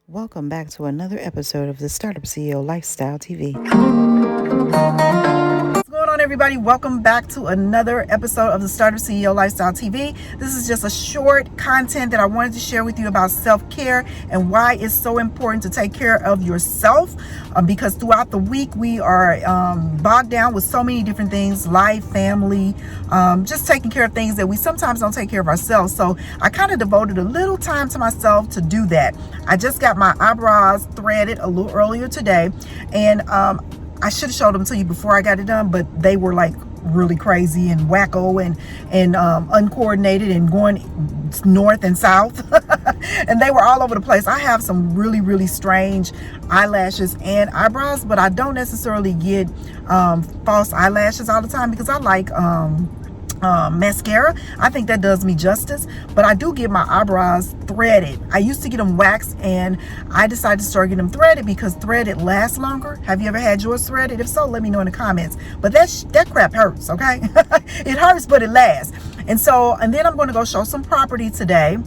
Welcome back to another episode of the Startup CEO Lifestyle TV. What's going on, everybody? Welcome back to another episode of the Startup CEO Lifestyle TV. This is just a short content that I wanted to share with you about self-care and why it's so important to take care of yourself, because throughout the week we are bogged down with so many different things, life, family, just taking care of things that we sometimes don't take care of ourselves. So I kind of devoted a little time to myself to do that. I just got my eyebrows threaded a little earlier today, and I should have showed them to you before I got it done, but they were like really crazy and wacko and uncoordinated and going north and south and they were all over the place. I have some really strange eyelashes and eyebrows, but I don't necessarily get false eyelashes all the time because I like mascara. I think that does me justice, but I do get my eyebrows threaded. I used to get them waxed, and I decided to start getting them threaded because threaded lasts longer. Have you ever had yours threaded? If so, let me know in the comments. But that crap hurts, okay? It hurts, but it lasts. And then I'm going to go show some property today.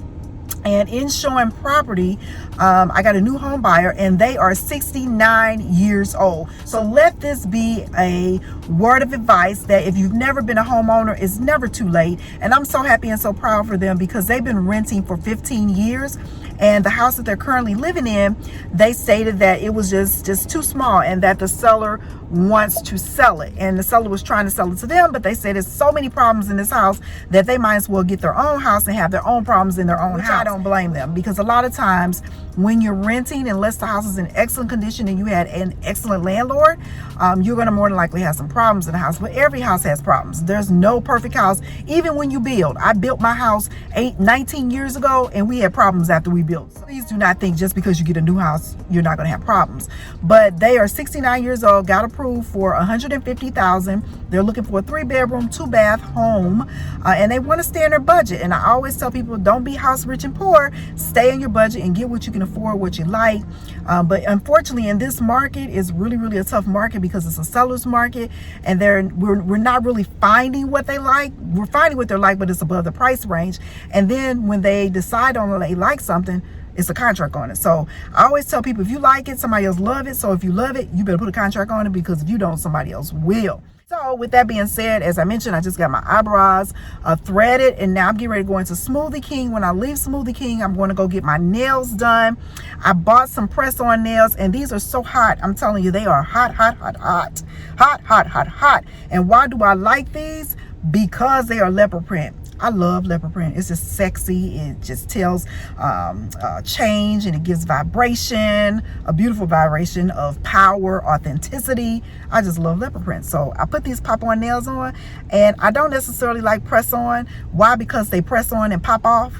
And in showing property, I got a new home buyer, and they are 69 years old. So let this be a word of advice that if you've never been a homeowner, it's never too late. And I'm so happy and so proud for them because they've been renting for 15 years. And the house that they're currently living in, they stated that it was just too small and that the seller wants to sell it. And the seller was trying to sell it to them, but they said there's so many problems in this house that they might as well get their own house and have their own problems in their own house. I don't blame them, because a lot of times when you're renting, unless the house is in excellent condition and you had an excellent landlord, you're going to more than likely have some problems in the house. But every house has problems. There's no perfect house. Even when you build, I built my house 19 years ago and we had problems after we built. So please do not think just because you get a new house, you're not going to have problems. But they are 69 years old, got approved for $150,000. They're looking for a 3-bedroom, 2-bath home, and they want to stay in their budget. And I always tell people, don't be house rich and poor. Stay in your budget and get what you can afford, what you like. But unfortunately, in this market, it's really a tough market because it's a seller's market, and we're not really finding what they like. We're finding what they like, but it's above the price range. And then when they decide on they like something, it's a contract on it. So I always tell people, if you like it, somebody else love it. So if you love it, you better put a contract on it, because if you don't, somebody else will. So with that being said, as I mentioned, I just got my eyebrows threaded, and now I'm getting ready to go into Smoothie King. When I leave Smoothie King, I'm going to go get my nails done. I bought some press-on nails, and these are so hot. I'm telling you, they are hot. And why do I like these? Because they are leopard print. I love leopard print. It's just sexy. It just tells change, and it gives vibration, a beautiful vibration of power, authenticity. I just love leopard print. So I put these pop-on nails on, and I don't necessarily like press-on. Why? Because they press on and pop off.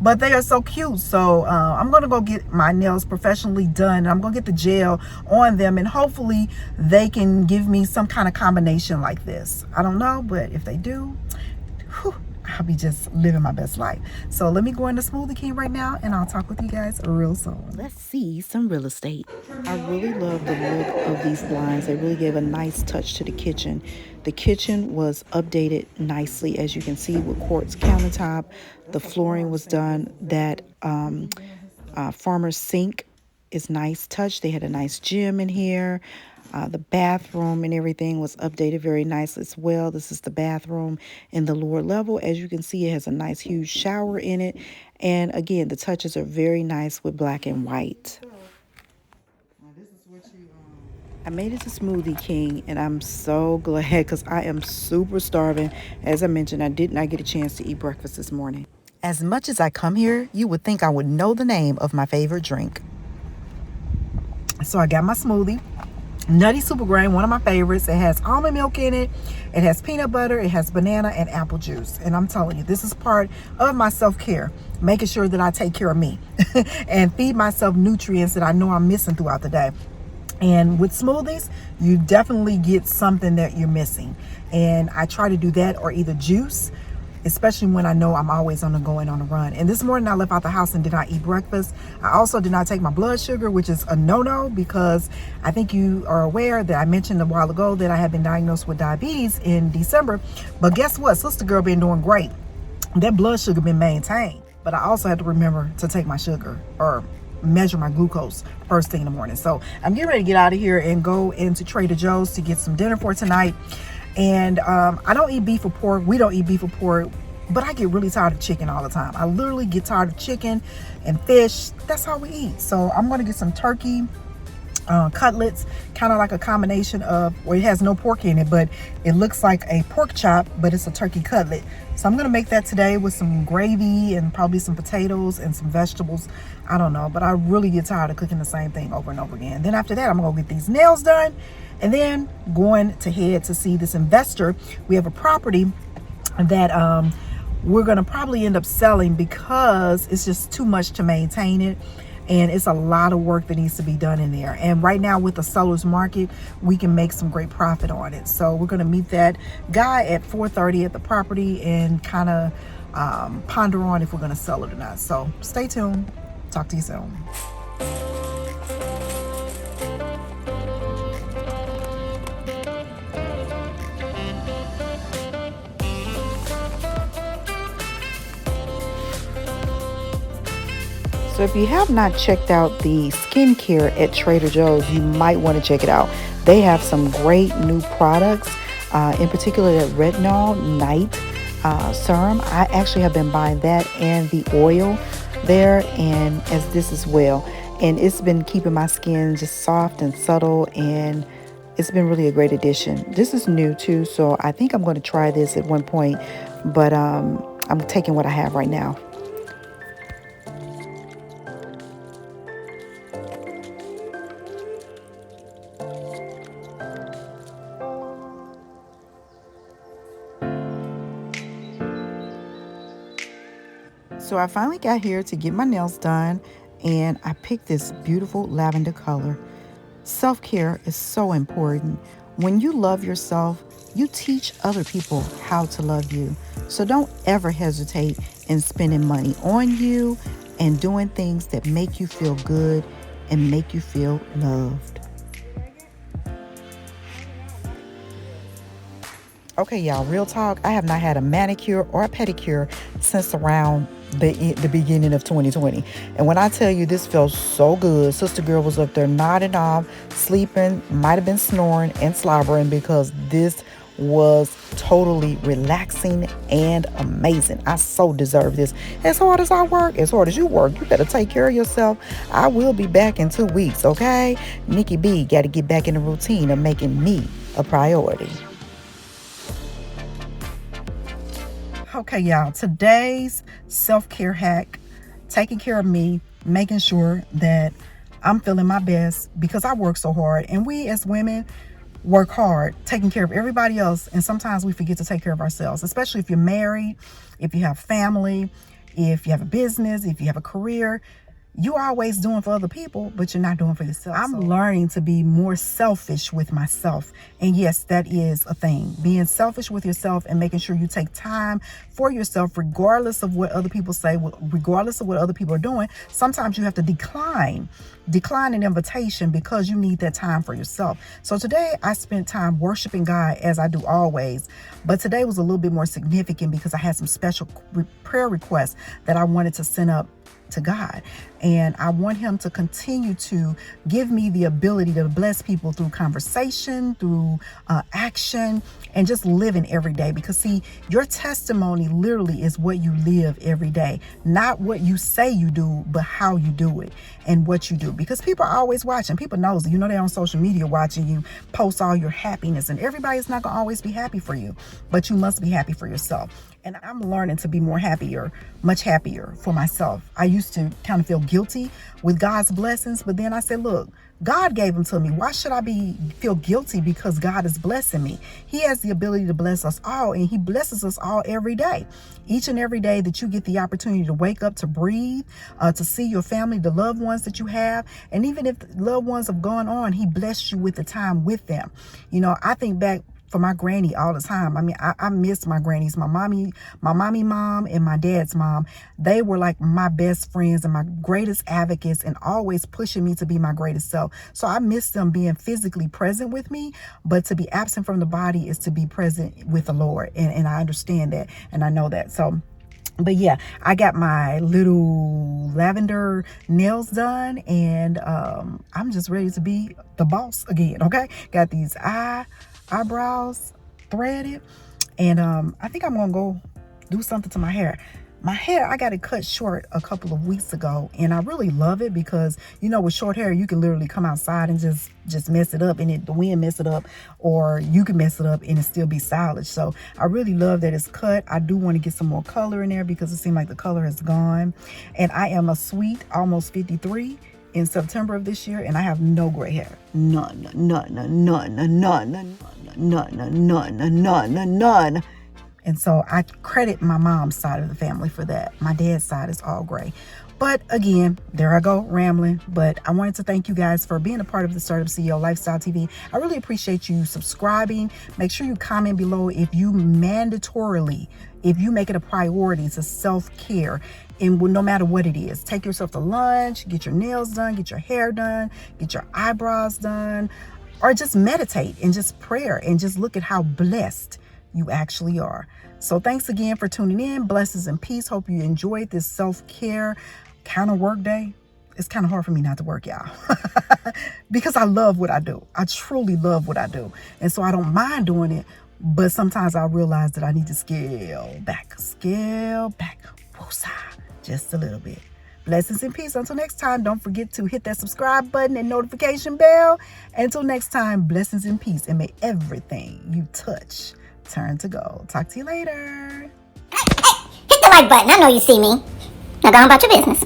But they are so cute. So I'm going to go get my nails professionally done, and I'm going to get the gel on them, and hopefully they can give me some kind of combination like this. I don't know, but if they do, I'll be just living my best life. So let me go into Smoothie King right now, and I'll talk with you guys real soon. Let's see some real estate. I really love the look of these blinds. They really gave a nice touch to the kitchen. The kitchen was updated nicely, as you can see, with quartz countertop. The flooring was done. That farmer's sink is nice touch. They had a nice gym in here. The bathroom and everything was updated very nice as well. This is the bathroom in the lower level. As you can see, it has a nice huge shower in it. And again, the touches are very nice with black and white. I made it to Smoothie King, and I'm so glad because I am super starving. As I mentioned, I did not get a chance to eat breakfast this morning. As much as I come here, you would think I would know the name of my favorite drink. So I got my smoothie. Nutty Super Grain, one of my favorites. It has almond milk in it. It has peanut butter. It has banana and apple juice. And I'm telling you, this is part of my self-care, making sure that I take care of me and feed myself nutrients that I know I'm missing throughout the day. And with smoothies, you definitely get something that you're missing. And I try to do that, or either juice, especially when I know I'm always on the go and on the run. And this morning I left out the house and did not eat breakfast. I also did not take my blood sugar, which is a no-no, because I think you are aware that I mentioned a while ago that I had been diagnosed with diabetes in December. But guess what? Sister girl been doing great. That blood sugar been maintained. But I also had to remember to take my sugar, or measure my glucose first thing in the morning. So I'm getting ready to get out of here and go into Trader Joe's to get some dinner for tonight. And I don't eat beef or pork. We don't eat beef or pork. But I get really tired of chicken all the time. I literally get tired of chicken and fish. That's how we eat. So I'm going to get some turkey cutlets, kind of like a combination of, well, it has no pork in it, but it looks like a pork chop, but it's a turkey cutlet. So I'm going to make that today with some gravy and probably some potatoes and some vegetables. I don't know, but I really get tired of cooking the same thing over and over again. Then after that, I'm going to get these nails done and then going to head to see this investor. We have a property that we're going to probably end up selling because it's just too much to maintain it. And it's a lot of work that needs to be done in there. And right now with the seller's market, we can make some great profit on it. So we're going to meet that guy at 4:30 at the property and kind of ponder on if we're going to sell it or not. So stay tuned. Talk to you soon. So if you have not checked out the skincare at Trader Joe's, you might want to check it out. They have some great new products, in particular that retinol night serum. I actually have been buying that and the oil there, and as this as well. And it's been keeping my skin just soft and subtle, and it's been really a great addition. This is new too, so I think I'm going to try this at one point, but I'm taking what I have right now. So I finally got here to get my nails done, and I picked this beautiful lavender color. Self-care is so important. When you love yourself, you teach other people how to love you. So don't ever hesitate in spending money on you and doing things that make you feel good and make you feel loved. Okay, y'all, real talk. I have not had a manicure or a pedicure since around the beginning of 2020. And when I tell you this felt so good, Sister Girl was up there nodding off, sleeping, might have been snoring and slobbering because this was totally relaxing and amazing. I so deserve this. As hard as I work, as hard as you work, you better take care of yourself. I will be back in 2 weeks, okay? Nikki B got to get back in the routine of making me a priority. Okay, y'all, today's self-care hack, taking care of me, making sure that I'm feeling my best because I work so hard. And we as women work hard, taking care of everybody else. And sometimes we forget to take care of ourselves, especially if you're married, if you have family, if you have a business, if you have a career. You are always doing for other people, but you're not doing for yourself. I'm learning to be more selfish with myself. And yes, that is a thing. Being selfish with yourself and making sure you take time for yourself, regardless of what other people say, regardless of what other people are doing. Sometimes you have to decline an invitation because you need that time for yourself. So today I spent time worshiping God as I do always. But today was a little bit more significant because I had some special prayer requests that I wanted to send up to God. And I want him to continue to give me the ability to bless people through conversation, through action, and just living every day. Because see, your testimony literally is what you live every day. Not what you say you do, but how you do it and what you do. Because people are always watching. People knows, you know, they're on social media watching you post all your happiness. And everybody's not going to always be happy for you. But you must be happy for yourself. And I'm learning to be more happier, much happier for myself. I used to kind of feel guilty with God's blessings, but then I said, look, God gave them to me. Why should I feel guilty because God is blessing me? He has the ability to bless us all, and he blesses us all every day. Each and every day that you get the opportunity to wake up, to breathe, to see your family, the loved ones that you have. And even if the loved ones have gone on, he blessed you with the time with them. You know, I think back for my granny all the time. I mean, I miss my grannies, my mommy mom and my dad's mom. They were like my best friends and my greatest advocates and always pushing me to be my greatest self. So I miss them being physically present with me, but to be absent from the body is to be present with the Lord. And I understand that and I know that. So But yeah, I got my little lavender nails done, and I'm just ready to be the boss again. Okay, got these eyebrows threaded, and I think I'm gonna go do something to my hair. My hair, I got it cut short a couple of weeks ago, and I really love it because, you know, with short hair, you can literally come outside and just mess it up, and the wind mess it up, or you can mess it up and it still be stylish. So I really love that it's cut. I do want to get some more color in there because it seemed like the color is gone. And I am a sweet almost 53 in September of this year, and I have no gray hair. None, none, none, none, none, none, none, none, none. And so I credit my mom's side of the family for that. My dad's side is all gray. But again, there I go rambling. But I wanted to thank you guys for being a part of the Startup CEO Lifestyle TV. I really appreciate you subscribing. Make sure you comment below if you make it a priority to self-care. And no matter what it is, take yourself to lunch, get your nails done, get your hair done, get your eyebrows done, or just meditate and just prayer and just look at how blessed you actually are. So thanks again for tuning in. Blessings and peace. Hope you enjoyed this self-care kind of work day. It's kind of hard for me not to work, y'all, because I love what I do. I truly love what I do. And so I don't mind doing it, but sometimes I realize that I need to scale back, woosah, just a little bit. Blessings and peace. Until next time, don't forget to hit that subscribe button and notification bell. Until next time, blessings and peace, and may everything you touch turn to gold. Talk to you later. Hey, hit the like button. I know you see me. Now go on about your business.